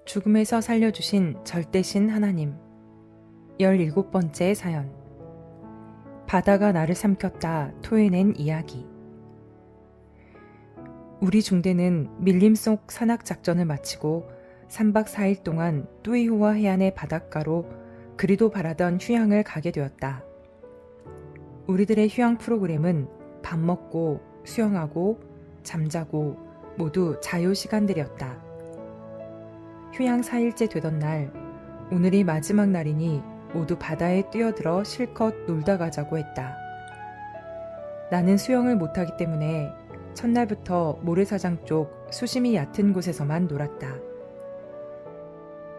죽음에서 살려주신 절대신 하나님. 17번째 사연. 바다가 나를 삼켰다 토해낸 이야기. 우리 중대는 밀림 속 산악작전을 마치고 3박 4일 동안 뚜이호와 해안의 바닷가로 그리도 바라던 휴양을 가게 되었다. 우리들의 휴양 프로그램은 밥 먹고 수영하고 잠자고 모두 자유시간들이었다. 휴양 4일째 되던 날, 오늘이 마지막 날이니 모두 바다에 뛰어들어 실컷 놀다 가자고 했다. 나는 수영을 못하기 때문에 첫날부터 모래사장 쪽 수심이 얕은 곳에서만 놀았다.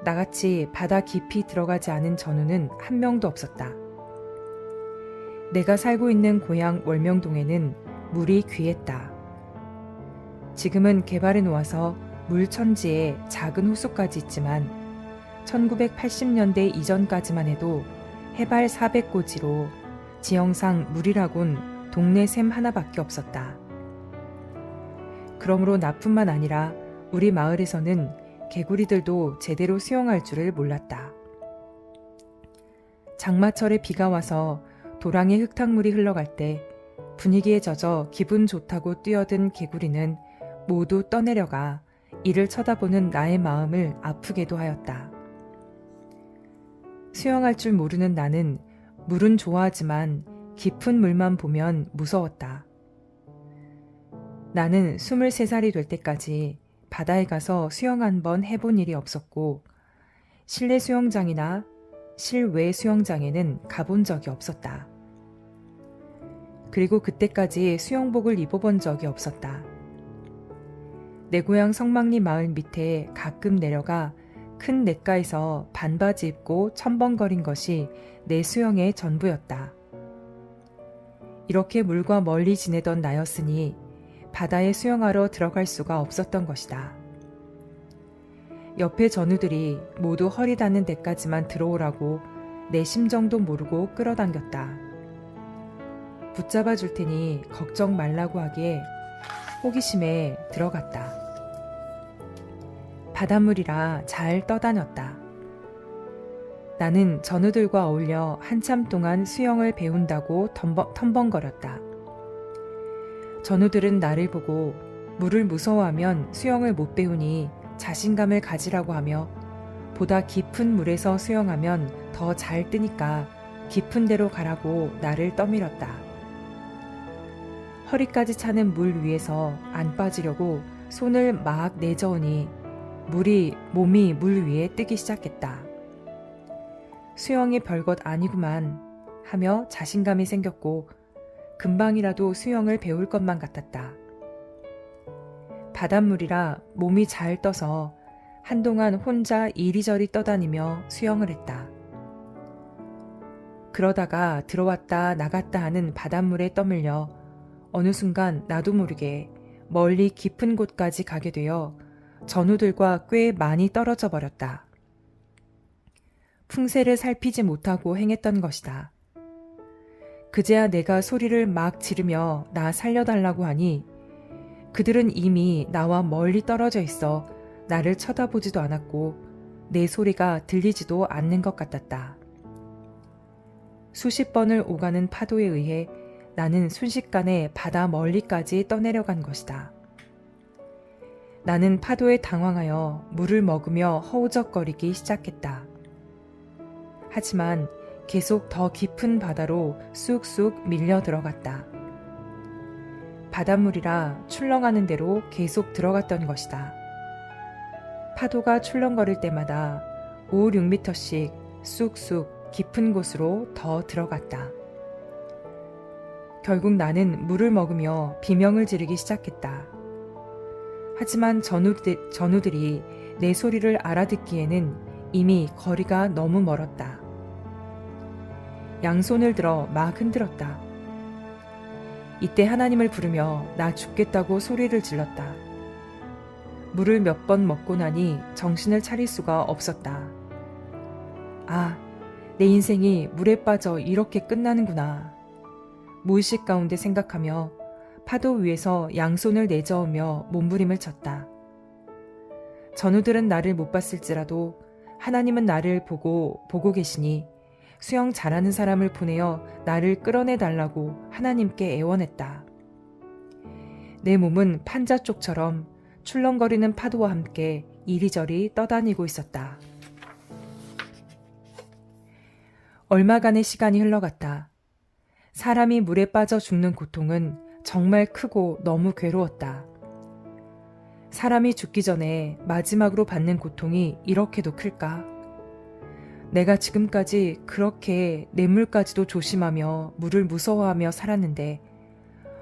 나같이 바다 깊이 들어가지 않은 전우는 한 명도 없었다. 내가 살고 있는 고향 월명동에는 물이 귀했다. 지금은 개발해 놓아서 물천지에 작은 호수까지 있지만 1980년대 이전까지만 해도 해발 400고지로 지형상 물이라곤 동네 샘 하나밖에 없었다. 그러므로 나뿐만 아니라 우리 마을에서는 개구리들도 제대로 수영할 줄을 몰랐다. 장마철에 비가 와서 도랑에 흙탕물이 흘러갈 때 분위기에 젖어 기분 좋다고 뛰어든 개구리는 모두 떠내려가 이를 쳐다보는 나의 마음을 아프게도 하였다. 수영할 줄 모르는 나는 물은 좋아하지만 깊은 물만 보면 무서웠다. 나는 23살이 될 때까지 바다에 가서 수영 한 번 해본 일이 없었고 실내 수영장이나 실외 수영장에는 가본 적이 없었다. 그리고 그때까지 수영복을 입어본 적이 없었다. 내 고향 성막리 마을 밑에 가끔 내려가 큰 냇가에서 반바지 입고 첨벙거린 것이 내 수영의 전부였다. 이렇게 물과 멀리 지내던 나였으니 바다에 수영하러 들어갈 수가 없었던 것이다. 옆에 전우들이 모두 허리 닿는 데까지만 들어오라고 내 심정도 모르고 끌어당겼다. 붙잡아 줄 테니 걱정 말라고 하기에 호기심에 들어갔다. 바닷물이라 잘 떠다녔다. 나는 전우들과 어울려 한참 동안 수영을 배운다고 텀벙거렸다. 전우들은 나를 보고 물을 무서워하면 수영을 못 배우니 자신감을 가지라고 하며 보다 깊은 물에서 수영하면 더 잘 뜨니까 깊은 데로 가라고 나를 떠밀었다. 허리까지 차는 물 위에서 안 빠지려고 손을 막 내저으니 몸이 물 위에 뜨기 시작했다. 수영이 별것 아니구만 하며 자신감이 생겼고 금방이라도 수영을 배울 것만 같았다. 바닷물이라 몸이 잘 떠서 한동안 혼자 이리저리 떠다니며 수영을 했다. 그러다가 들어왔다 나갔다 하는 바닷물에 떠밀려 어느 순간 나도 모르게 멀리 깊은 곳까지 가게 되어 전우들과 꽤 많이 떨어져 버렸다. 풍세를 살피지 못하고 행했던 것이다. 그제야 내가 소리를 막 지르며 나 살려달라고 하니 그들은 이미 나와 멀리 떨어져 있어 나를 쳐다보지도 않았고 내 소리가 들리지도 않는 것 같았다. 수십 번을 오가는 파도에 의해 나는 순식간에 바다 멀리까지 떠내려간 것이다. 나는 파도에 당황하여 물을 먹으며 허우적거리기 시작했다. 하지만 계속 더 깊은 바다로 쑥쑥 밀려 들어갔다. 바닷물이라 출렁하는 대로 계속 들어갔던 것이다. 파도가 출렁거릴 때마다 5, 6미터씩 쑥쑥 깊은 곳으로 더 들어갔다. 결국 나는 물을 먹으며 비명을 지르기 시작했다. 하지만 전우들이 내 소리를 알아듣기에는 이미 거리가 너무 멀었다. 양손을 들어 막 흔들었다. 이때 하나님을 부르며 나 죽겠다고 소리를 질렀다. 물을 몇 번 먹고 나니 정신을 차릴 수가 없었다. 아, 내 인생이 물에 빠져 이렇게 끝나는구나. 무의식 가운데 생각하며 파도 위에서 양손을 내저으며 몸부림을 쳤다. 전우들은 나를 못 봤을지라도 하나님은 나를 보고 계시니 수영 잘하는 사람을 보내어 나를 끌어내 달라고 하나님께 애원했다. 내 몸은 판자쪽처럼 출렁거리는 파도와 함께 이리저리 떠다니고 있었다. 얼마간의 시간이 흘러갔다. 사람이 물에 빠져 죽는 고통은 정말 크고 너무 괴로웠다. 사람이 죽기 전에 마지막으로 받는 고통이 이렇게도 클까? 내가 지금까지 그렇게 냇물까지도 조심하며 물을 무서워하며 살았는데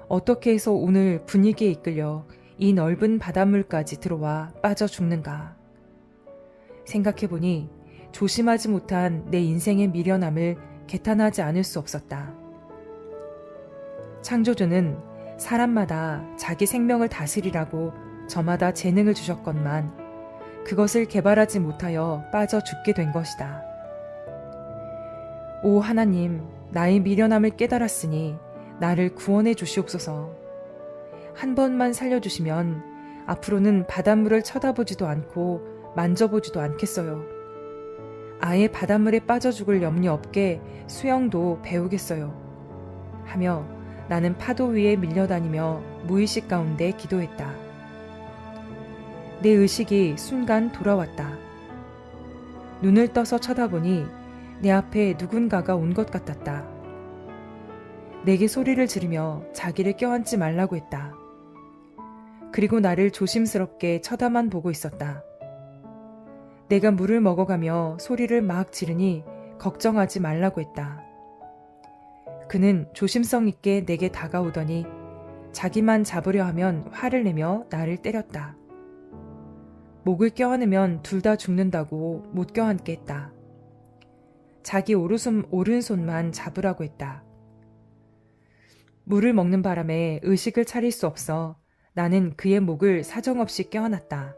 어떻게 해서 오늘 분위기에 이끌려 이 넓은 바닷물까지 들어와 빠져 죽는가? 생각해보니 조심하지 못한 내 인생의 미련함을 개탄하지 않을 수 없었다. 창조주는 사람마다 자기 생명을 다스리라고 저마다 재능을 주셨건만 그것을 개발하지 못하여 빠져 죽게 된 것이다. 오 하나님, 나의 미련함을 깨달았으니 나를 구원해 주시옵소서. 한 번만 살려주시면 앞으로는 바닷물을 쳐다보지도 않고 만져보지도 않겠어요. 아예 바닷물에 빠져 죽을 염려 없게 수영도 배우겠어요. 하며 나는 파도 위에 밀려다니며 무의식 가운데 기도했다. 내 의식이 순간 돌아왔다. 눈을 떠서 쳐다보니 내 앞에 누군가가 온 것 같았다. 내게 소리를 지르며 자기를 껴안지 말라고 했다. 그리고 나를 조심스럽게 쳐다만 보고 있었다. 내가 물을 먹어가며 소리를 막 지르니 걱정하지 말라고 했다. 그는 조심성 있게 내게 다가오더니 자기만 잡으려 하면 화를 내며 나를 때렸다. 목을 껴안으면 둘 다 죽는다고 못 껴안게 했다. 자기 오른손만 잡으라고 했다. 물을 먹는 바람에 의식을 차릴 수 없어 나는 그의 목을 사정없이 껴안았다.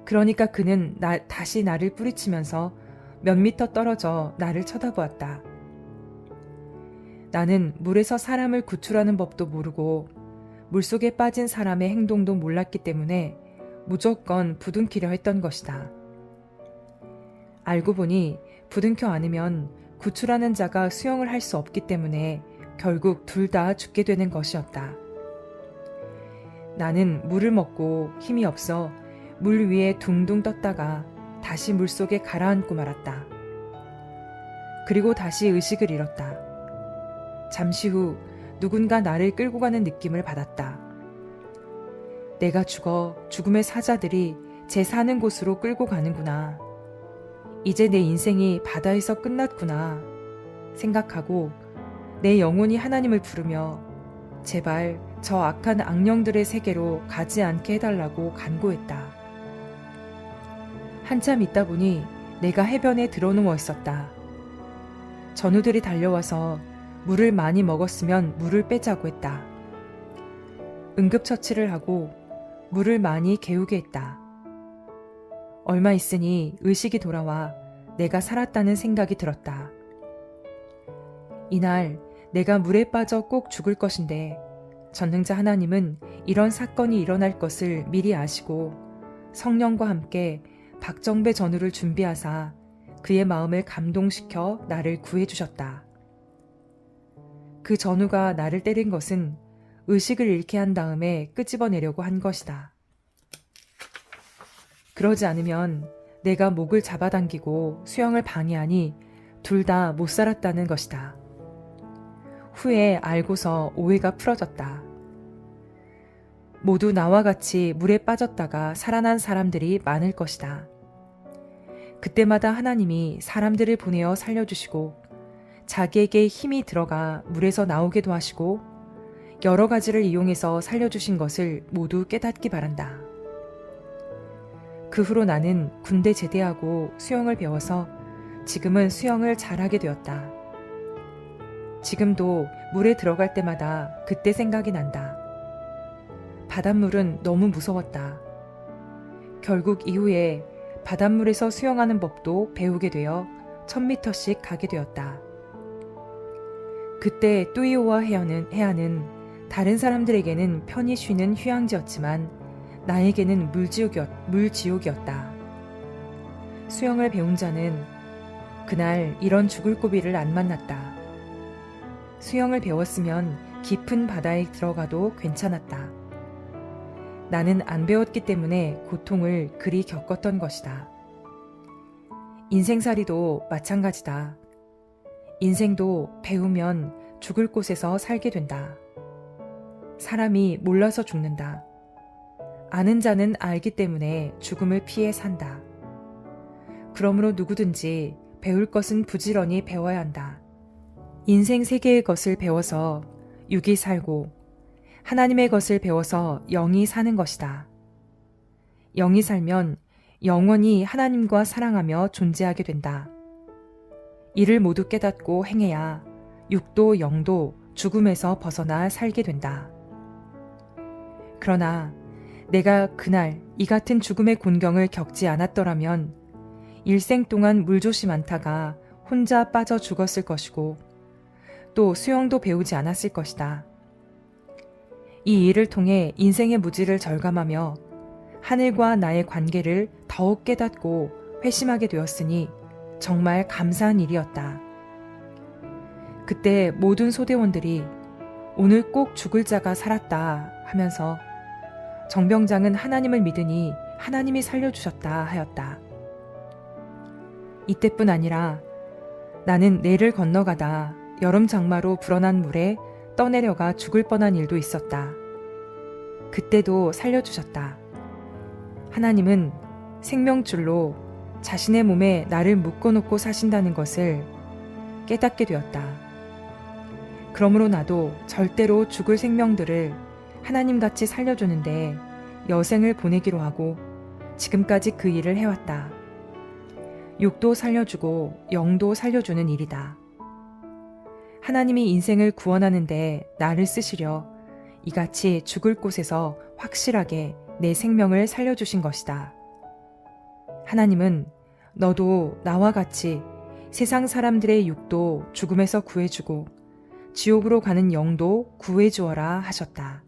그러니까 그는 다시 나를 뿌리치면서 몇 미터 떨어져 나를 쳐다보았다. 나는 물에서 사람을 구출하는 법도 모르고 물속에 빠진 사람의 행동도 몰랐기 때문에 무조건 부둥키려 했던 것이다. 알고 보니 부둥켜 안으면 구출하는 자가 수영을 할 수 없기 때문에 결국 둘 다 죽게 되는 것이었다. 나는 물을 먹고 힘이 없어 물 위에 둥둥 떴다가 다시 물속에 가라앉고 말았다. 그리고 다시 의식을 잃었다. 잠시 후 누군가 나를 끌고 가는 느낌을 받았다. 내가 죽어 죽음의 사자들이 제 사는 곳으로 끌고 가는구나. 이제 내 인생이 바다에서 끝났구나 생각하고 내 영혼이 하나님을 부르며 제발 저 악한 악령들의 세계로 가지 않게 해달라고 간구했다. 한참 있다 보니 내가 해변에 들어누워 있었다. 전우들이 달려와서 물을 많이 먹었으면 물을 빼자고 했다. 응급처치를 하고 물을 많이 개우게 했다. 얼마 있으니 의식이 돌아와 내가 살았다는 생각이 들었다. 이날 내가 물에 빠져 꼭 죽을 것인데 전능자 하나님은 이런 사건이 일어날 것을 미리 아시고 성령과 함께 박정배 전우를 준비하사 그의 마음을 감동시켜 나를 구해주셨다. 그 전우가 나를 때린 것은 의식을 잃게 한 다음에 끄집어내려고 한 것이다. 그러지 않으면 내가 목을 잡아당기고 수영을 방해하니 둘 다 못 살았다는 것이다. 후에 알고서 오해가 풀어졌다. 모두 나와 같이 물에 빠졌다가 살아난 사람들이 많을 것이다. 그때마다 하나님이 사람들을 보내어 살려주시고 자기에게 힘이 들어가 물에서 나오게도 하시고 여러 가지를 이용해서 살려주신 것을 모두 깨닫기 바란다. 그 후로 나는 군대 제대하고 수영을 배워서 지금은 수영을 잘하게 되었다. 지금도 물에 들어갈 때마다 그때 생각이 난다. 바닷물은 너무 무서웠다. 결국 이후에 바닷물에서 수영하는 법도 배우게 되어 1000m씩 가게 되었다. 그때 뚜이오와 해안은 다른 사람들에게는 편히 쉬는 휴양지였지만 나에게는 물지옥이었다. 수영을 배운 자는 그날 이런 죽을 고비를 안 만났다. 수영을 배웠으면 깊은 바다에 들어가도 괜찮았다. 나는 안 배웠기 때문에 고통을 그리 겪었던 것이다. 인생살이도 마찬가지다. 인생도 배우면 죽을 곳에서 살게 된다. 사람이 몰라서 죽는다. 아는 자는 알기 때문에 죽음을 피해 산다. 그러므로 누구든지 배울 것은 부지런히 배워야 한다. 인생 세계의 것을 배워서 육이 살고 하나님의 것을 배워서 영이 사는 것이다. 영이 살면 영원히 하나님과 사랑하며 존재하게 된다. 이를 모두 깨닫고 행해야 육도 영도 죽음에서 벗어나 살게 된다. 그러나 내가 그날 이 같은 죽음의 곤경을 겪지 않았더라면 일생 동안 물조심 않다가 혼자 빠져 죽었을 것이고 또 수영도 배우지 않았을 것이다. 이 일을 통해 인생의 무지를 절감하며 하늘과 나의 관계를 더욱 깨닫고 회심하게 되었으니 정말 감사한 일이었다. 그때 모든 소대원들이 오늘 꼭 죽을 자가 살았다 하면서 정병장은 하나님을 믿으니 하나님이 살려주셨다 하였다. 이때뿐 아니라 나는 내를 건너가다 여름 장마로 불어난 물에 떠내려가 죽을 뻔한 일도 있었다. 그때도 살려주셨다. 하나님은 생명줄로 자신의 몸에 나를 묶어놓고 사신다는 것을 깨닫게 되었다. 그러므로 나도 절대로 죽을 생명들을 하나님같이 살려주는데 여생을 보내기로 하고 지금까지 그 일을 해왔다. 육도 살려주고 영도 살려주는 일이다. 하나님이 인생을 구원하는데 나를 쓰시려 이같이 죽을 곳에서 확실하게 내 생명을 살려주신 것이다. 하나님은 너도 나와 같이 세상 사람들의 육도 죽음에서 구해주고 지옥으로 가는 영도 구해주어라 하셨다.